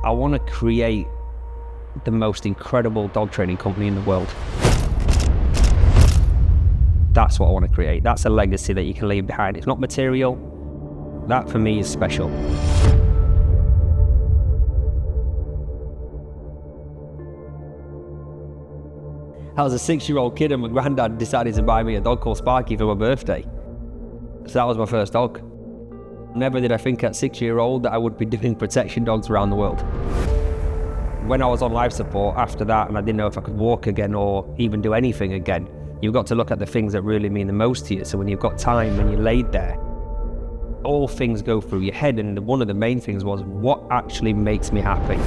I want to create the most incredible dog training company in the world. That's what I want to create. That's a legacy that you can leave behind. It's not material. That for me is special. I was a 6-year-old kid and my granddad decided to buy me a dog called Sparky for my birthday. So that was my first dog. Never did I think at 6-year-old that I would be doing protection dogs around the world. When I was on life support after that and I didn't know if I could walk again or even do anything again, you've got to look at the things that really mean the most to you. So when you've got time and you're laid there, all things go through your head, and one of the main things was, what actually makes me happy?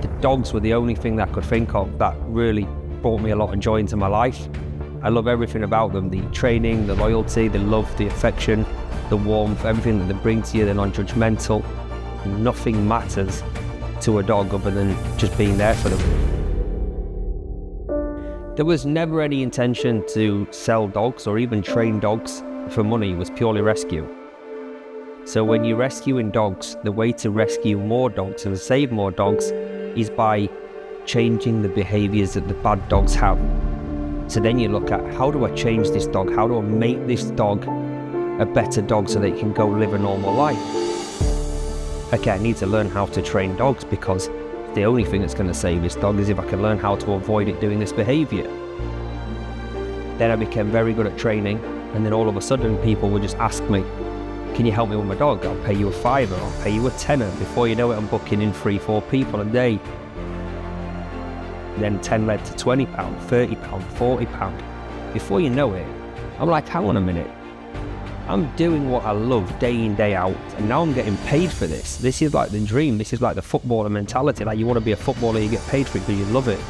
The dogs were the only thing that I could think of that really brought me a lot of joy into my life. I love everything about them, the training, the loyalty, the love, the affection, the warmth, everything that they bring to you, they're non-judgmental. Nothing matters to a dog other than just being there for them. There was never any intention to sell dogs or even train dogs for money. It was purely rescue. So when you're rescuing dogs, the way to rescue more dogs and save more dogs is by changing the behaviours that the bad dogs have. So then you look at, how do I change this dog? How do I make this dog a better dog so that it can go live a normal life? Okay, I need to learn how to train dogs, because the only thing that's going to save this dog is if I can learn how to avoid it doing this behaviour. Then I became very good at training, and then all of a sudden people would just ask me, can you help me with my dog? I'll pay you a £5, I'll pay you a £10. Before you know it, I'm booking in 3-4 people a day. Then 10 led to £20, £30, £40. Before you know it, I'm like, hang on a minute. I'm doing what I love day in, day out, and now I'm getting paid for this. This is like the dream. This is like the footballer mentality. Like, you want to be a footballer, you get paid for it because you love it.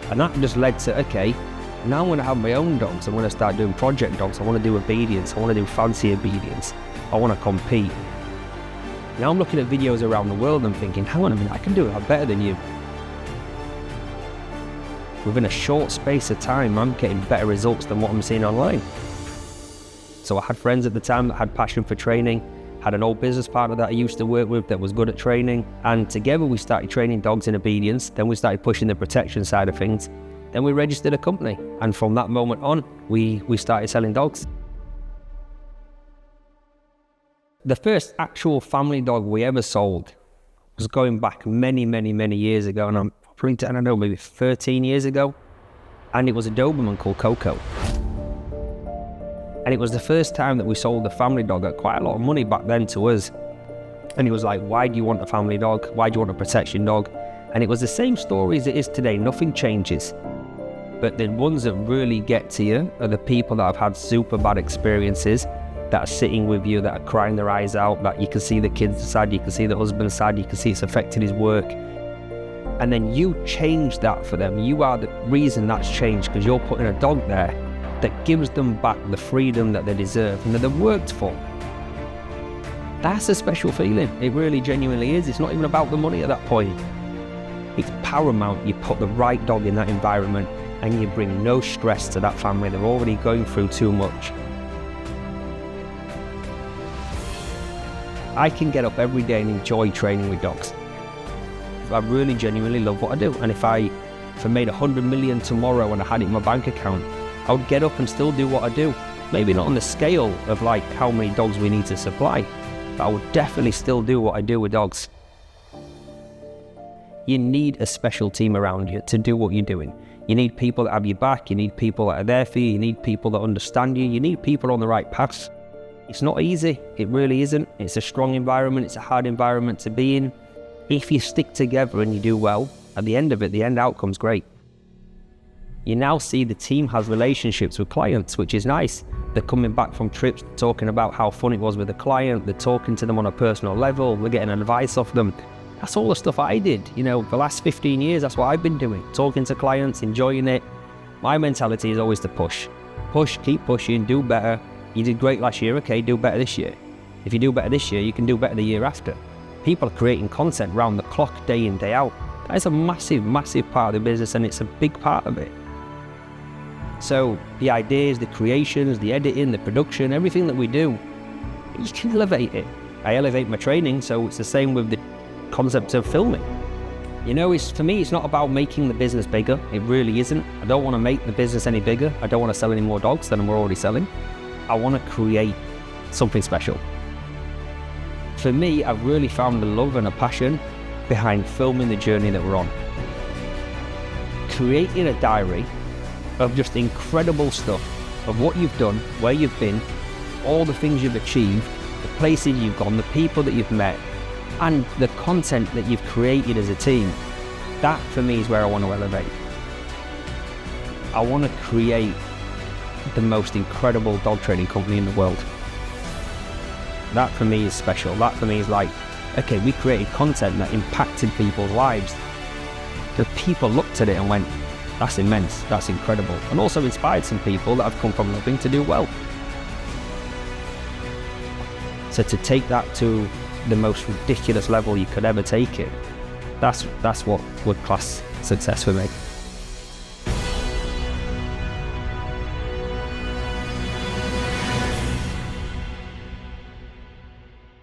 And that just led to, okay, now I'm going to have my own dogs. I'm going to start doing project dogs. I want to do obedience. I want to do fancy obedience. I want to compete. Now I'm looking at videos around the world and thinking, hang on a minute, I can do it better than you. Within a short space of time, I'm getting better results than what I'm seeing online. So I had friends at the time that had passion for training, had an old business partner that I used to work with that was good at training, and together we started training dogs in obedience. Then we started pushing the protection side of things. Then we registered a company, and from that moment on, we started selling dogs. The first actual family dog we ever sold was going back many, many, many years ago, and I'm probably, I don't know, maybe 13 years ago, and it was a Doberman called Corso. And it was the first time that we sold a family dog at quite a lot of money back then to us. And he was like, why do you want a family dog? Why do you want a protection dog? And it was the same story as it is today. Nothing changes. But the ones that really get to you are the people that have had super bad experiences, that are sitting with you, that are crying their eyes out, that you can see the kids side, you can see the husband's side, you can see it's affected his work. And then you change that for them. You are the reason that's changed, because you're putting a dog there that gives them back the freedom that they deserve and that they've worked for. That's a special feeling. It really genuinely is. It's not even about the money at that point. It's paramount. You put the right dog in that environment and you bring no stress to that family. They're already going through too much. I can get up every day and enjoy training with dogs. I really genuinely love what I do. And if I made 100 million tomorrow and I had it in my bank account, I would get up and still do what I do. Maybe not on the scale of like how many dogs we need to supply, but I would definitely still do what I do with dogs. You need a special team around you to do what you're doing. You need people that have your back, you need people that are there for you, you need people that understand you, you need people on the right path. It's not easy, it really isn't. It's a strong environment, it's a hard environment to be in. If you stick together and you do well, at the end of it, the end outcome's great. You now see the team has relationships with clients, which is nice. They're coming back from trips, talking about how fun it was with the client. They're talking to them on a personal level. We're getting advice off them. That's all the stuff I did. You know, the last 15 years, that's what I've been doing. Talking to clients, enjoying it. My mentality is always to push. Push, keep pushing, do better. You did great last year, okay, do better this year. If you do better this year, you can do better the year after. People are creating content round the clock, day in, day out. That is a massive, massive part of the business, and it's a big part of it. So the ideas, the creations, the editing, the production, everything that we do, you can elevate it. I elevate my training, so it's the same with the concept of filming. For me, it's not about making the business bigger. It really isn't. I don't want to make the business any bigger. I don't want to sell any more dogs than we're already selling. I want to create something special. For me, I've really found a love and a passion behind filming the journey that we're on. Creating a diary of just incredible stuff, of what you've done, where you've been, all the things you've achieved, the places you've gone, the people that you've met, and the content that you've created as a team. That for me is where I want to elevate. I want to create the most incredible dog training company in the world. That for me is special. That for me is like, okay, we created content that impacted people's lives. The people looked at it and went, that's immense, that's incredible. And also inspired some people that have come from nothing to do well. So to take that to the most ridiculous level you could ever take it, that's what would class success for me.